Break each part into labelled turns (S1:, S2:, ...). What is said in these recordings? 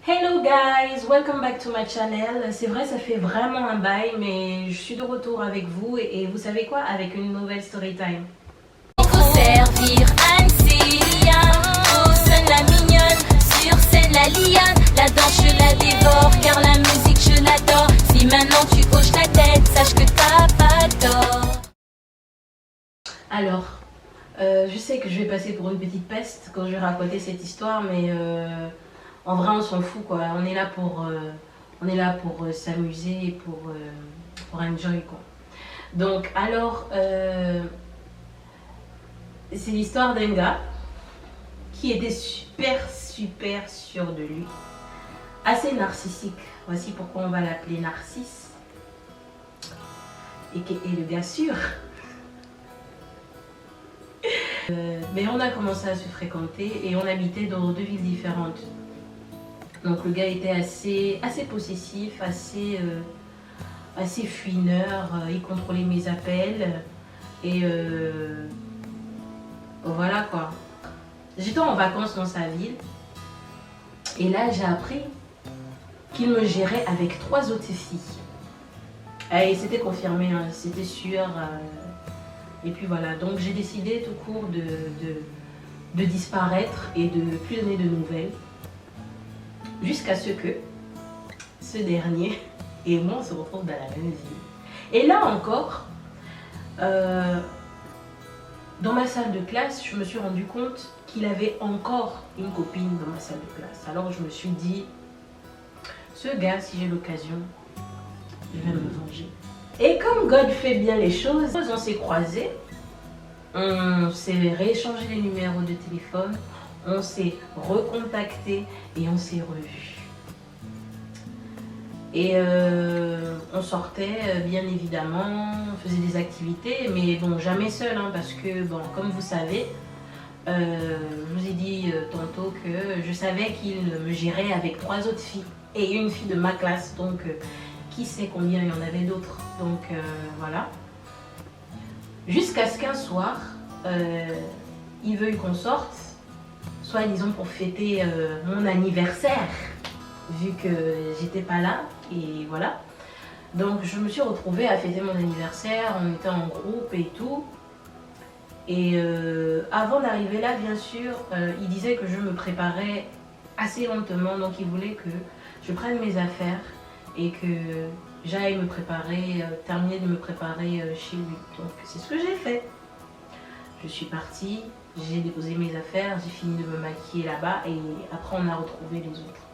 S1: Hello guys, welcome back to my channel. C'est vrai, ça fait vraiment un bail, mais je suis de retour avec vous et vous savez quoi, avec une nouvelle story time.
S2: Il faut servir Anne-Célia, au scène la mignonne, sur scène la liane, la danse je la dévore, car la musique je l'adore. Si maintenant tu hoches la tête, sache que t'as pas tort.
S1: Alors, je sais que je vais passer pour une petite peste quand je vais raconter cette histoire, mais en vrai on s'en fout quoi. On est là pour s'amuser et pour enjoy quoi. Donc alors, c'est l'histoire d'un gars qui était super sûr de lui, assez narcissique. Voici pourquoi on va l'appeler Narcisse. Et le gars sûr. Mais on a commencé à se fréquenter et on habitait dans deux villes différentes. Donc le gars était assez possessif, assez fouineur, il contrôlait mes appels et voilà quoi. J'étais en vacances dans sa ville et là j'ai appris qu'il me gérait avec 3 autres filles. Et c'était confirmé, hein, c'était sûr. Et puis voilà, donc j'ai décidé tout court de disparaître et de plus donner de nouvelles. Jusqu'à ce que ce dernier et moi on se retrouvent dans la même ville. Et là encore, dans ma salle de classe, je me suis rendu compte qu'il avait encore une copine dans ma salle de classe. Alors je me suis dit, ce gars, si j'ai l'occasion, je vais me venger. Et comme God fait bien les choses, on s'est croisés, on s'est rééchangé les numéros de téléphone, on s'est recontacté et on s'est revus. Et on sortait bien évidemment, on faisait des activités, mais bon, jamais seul, hein, parce que bon, comme vous savez, je vous ai dit tantôt que je savais qu'il me gérait avec 3 autres filles et une fille de ma classe, donc qui sait combien il y en avait d'autres, donc voilà. Jusqu'à ce qu'un soir, il veuille qu'on sorte, soit disons pour fêter mon anniversaire, vu que j'étais pas là, et voilà. Donc je me suis retrouvée à fêter mon anniversaire, on était en groupe et tout. Et avant d'arriver là, bien sûr, il disait que je me préparais assez lentement, donc il voulait que je prenne mes affaires et que j'aille me préparer, terminer de me préparer chez lui. Donc c'est ce que j'ai fait. Je suis partie, j'ai déposé mes affaires, j'ai fini de me maquiller là-bas et après on a retrouvé les autres.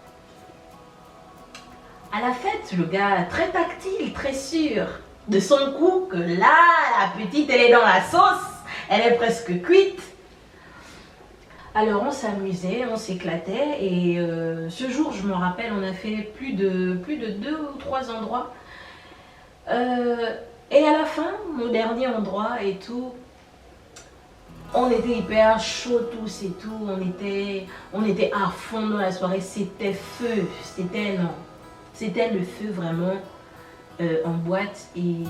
S1: À la fête, le gars très tactile, très sûr de son coup que là, la petite elle est dans la sauce, elle est presque cuite. Alors on s'amusait, on s'éclatait et ce jour, je me rappelle, on a fait plus de 2 ou 3 endroits. Et à la fin, mon dernier endroit et tout, on était hyper chaud tous et tout, on était à fond dans la soirée, c'était feu, c'était le feu vraiment en boîte. Et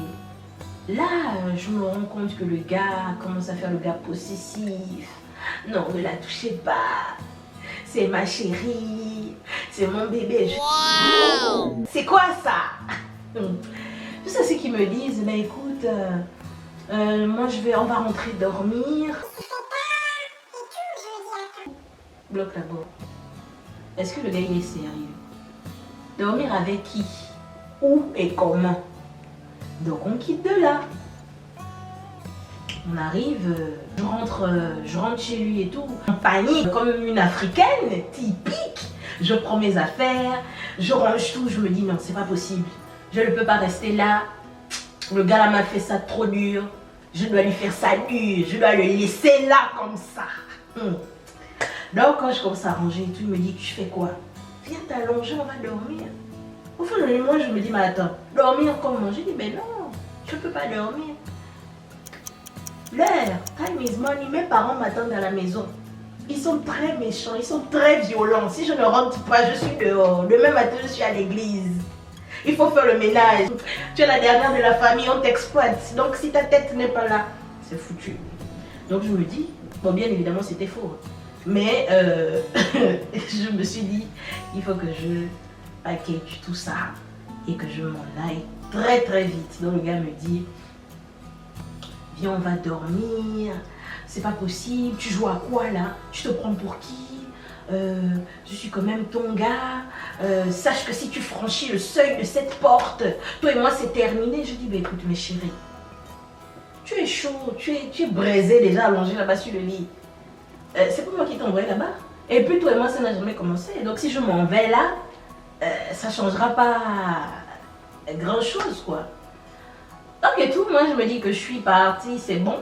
S1: là, je me rends compte que le gars commence à faire le gars possessif. Non, ne la touchez pas. C'est ma chérie. C'est mon bébé. Wow. C'est quoi ça? Tout ça, c'est qu'ils me disent, mais écoute, moi on va rentrer dormir. Bloque là-bas. Est-ce que le gars il est sérieux? Dormir avec qui? Où et comment? Donc on quitte de là. On arrive, je rentre chez lui et tout, en panique, comme une africaine, typique. Je prends mes affaires, je range tout, je me dis non, c'est pas possible. Je ne peux pas rester là. Le gars là m'a fait ça trop dur. Je dois lui faire ça dur, je dois le laisser là comme ça. Donc quand je commence à ranger et tout, il me dit, tu fais quoi? Viens t'allonger, on va dormir. Au fond de moi, je me dis, mais attends, dormir comment? Je dis, mais non, je ne peux pas dormir. L'heure, time is money, mes parents m'attendent à la maison. Ils sont très méchants, ils sont très violents. Si je ne rentre pas, je suis dehors. Demain matin, je suis à l'église. Il faut faire le ménage. Tu es la dernière de la famille, on t'exploite. Donc si ta tête n'est pas là, c'est foutu. Donc je me dis, bon bien évidemment c'était faux. Mais je me suis dit, il faut que je package tout ça et que je m'en aille très très vite. Donc le gars me dit, viens, on va dormir. C'est pas possible. Tu joues à quoi là? Tu te prends pour qui? Je suis quand même ton gars. Sache que si tu franchis le seuil de cette porte, toi et moi c'est terminé. Je dis, bah écoute mes chéris, tu es chaud, tu es braisé déjà allongé là-bas sur le lit. C'est pas moi qui t'ai envoyé là-bas. Et puis toi et moi ça n'a jamais commencé. Donc si je m'en vais là, ça changera pas grand chose quoi. Donc et tout, moi je me dis que je suis partie, c'est bon.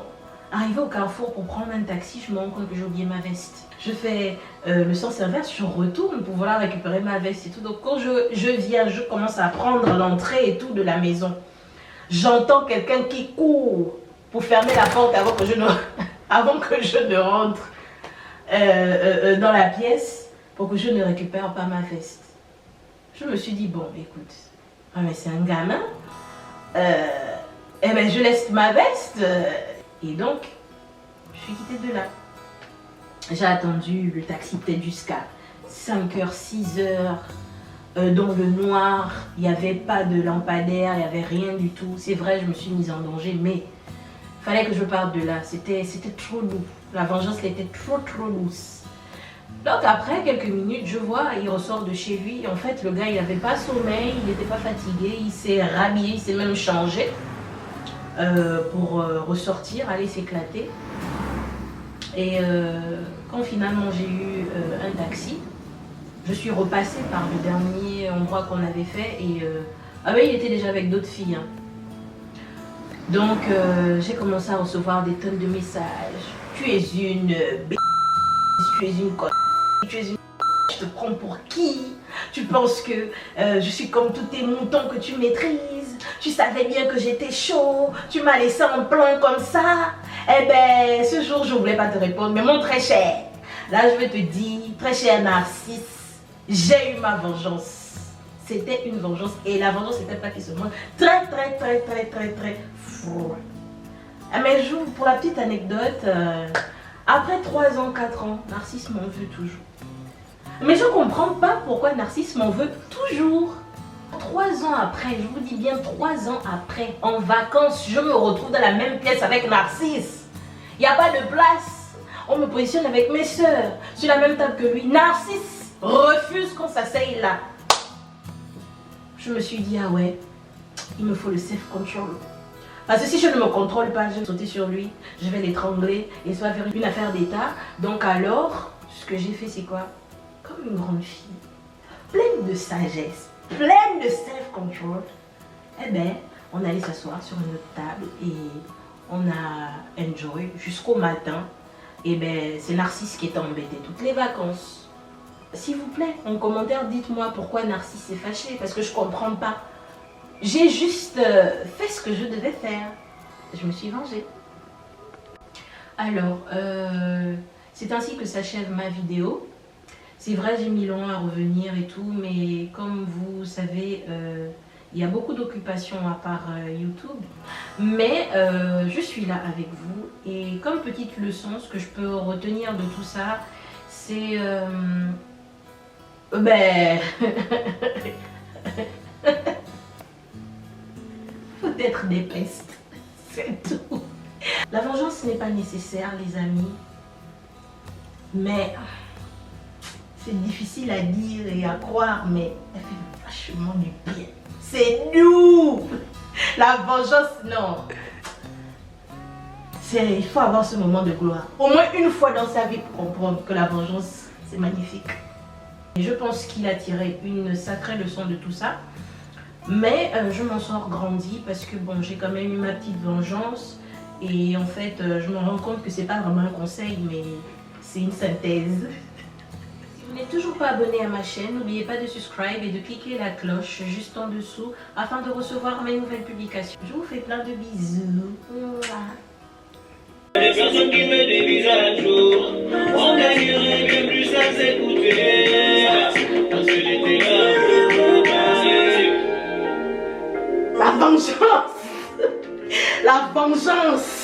S1: Arrivé au carrefour pour prendre un taxi, je me rends compte que j'ai oublié ma veste. Je fais le sens inverse, je retourne pour vouloir récupérer ma veste et tout. Donc quand je viens, je commence à prendre l'entrée et tout de la maison. J'entends quelqu'un qui court pour fermer la porte avant que je ne rentre dans la pièce pour que je ne récupère pas ma veste. Je me suis dit, bon écoute, ah, mais c'est un gamin. Eh ben je laisse ma veste. Et donc, je suis quittée de là. J'ai attendu le taxi peut-être jusqu'à 5h, 6h. Dans le noir, il n'y avait pas de lampadaire, il n'y avait rien du tout. C'est vrai, je me suis mise en danger, mais il fallait que je parte de là. C'était trop lourd. La vengeance était trop douce. Donc après quelques minutes, je vois, il ressort de chez lui. En fait, le gars, il n'avait pas sommeil, il n'était pas fatigué, il s'est rhabillé, il s'est même changé. Pour ressortir, aller s'éclater. Et quand finalement j'ai eu un taxi, je suis repassée par le dernier endroit qu'on avait fait et ah ben, il était déjà avec d'autres filles. Hein. Donc j'ai commencé à recevoir des tonnes de messages. Tu es une b***, tu es une conne, tu es une je te prends pour qui? Tu penses que je suis comme tous tes moutons que tu maîtrises? Tu savais bien que j'étais chaud? Tu m'as laissé en plan comme ça? Eh ben, ce jour, je ne voulais pas te répondre, mais mon très cher, là, je vais te dire, très cher Narcisse, j'ai eu ma vengeance. C'était une vengeance et la vengeance n'était pas qui se mange très fou. Mais pour la petite anecdote, après 3 ans, 4 ans, Narcisse m'en veut toujours. Mais je ne comprends pas pourquoi Narcisse m'en veut toujours. 3 ans après, je vous dis bien 3 ans après, en vacances, je me retrouve dans la même pièce avec Narcisse. Il n'y a pas de place. On me positionne avec mes soeurs sur la même table que lui. Narcisse refuse qu'on s'asseye là. Je me suis dit, ah ouais, il me faut le self-control. Parce que si je ne me contrôle pas, je vais sauter sur lui, je vais l'étrangler et ça va faire une affaire d'état. Donc alors, ce que j'ai fait, c'est quoi? Comme une grande fille, pleine de sagesse, pleine de self-control, eh ben, on allait s'asseoir sur une autre table et on a enjoy jusqu'au matin. Et ben, c'est Narcisse qui est embêté toutes les vacances. S'il vous plaît, en commentaire, dites-moi pourquoi Narcisse est fâché, parce que je comprends pas. J'ai juste fait ce que je devais faire. Je me suis vengée. Alors, c'est ainsi que s'achève ma vidéo. C'est vrai, j'ai mis long à revenir et tout, mais comme vous savez, il y a beaucoup d'occupations à part YouTube. Mais je suis là avec vous. Et comme petite leçon, ce que je peux retenir de tout ça, c'est... ben... faut être des pestes. C'est tout. La vengeance n'est pas nécessaire, les amis. Mais... c'est difficile à dire et à croire, mais elle fait vachement du bien. C'est nous! La vengeance, non. Il faut avoir ce moment de gloire. Au moins une fois dans sa vie pour comprendre que la vengeance, c'est magnifique. Et je pense qu'il a tiré une sacrée leçon de tout ça. Mais je m'en sors grandi parce que bon, j'ai quand même eu ma petite vengeance. Et en fait, je me rends compte que c'est pas vraiment un conseil, mais c'est une synthèse. Si vous n'êtes toujours pas abonné à ma chaîne, n'oubliez pas de subscribe et de cliquer la cloche juste en dessous afin de recevoir mes nouvelles publications. Je vous fais plein de bisous.
S3: Les personnes qui me dévisent un jour, on gagnerait bien plus à s'écouter. Parce que j'étais là.
S1: La vengeance! La vengeance!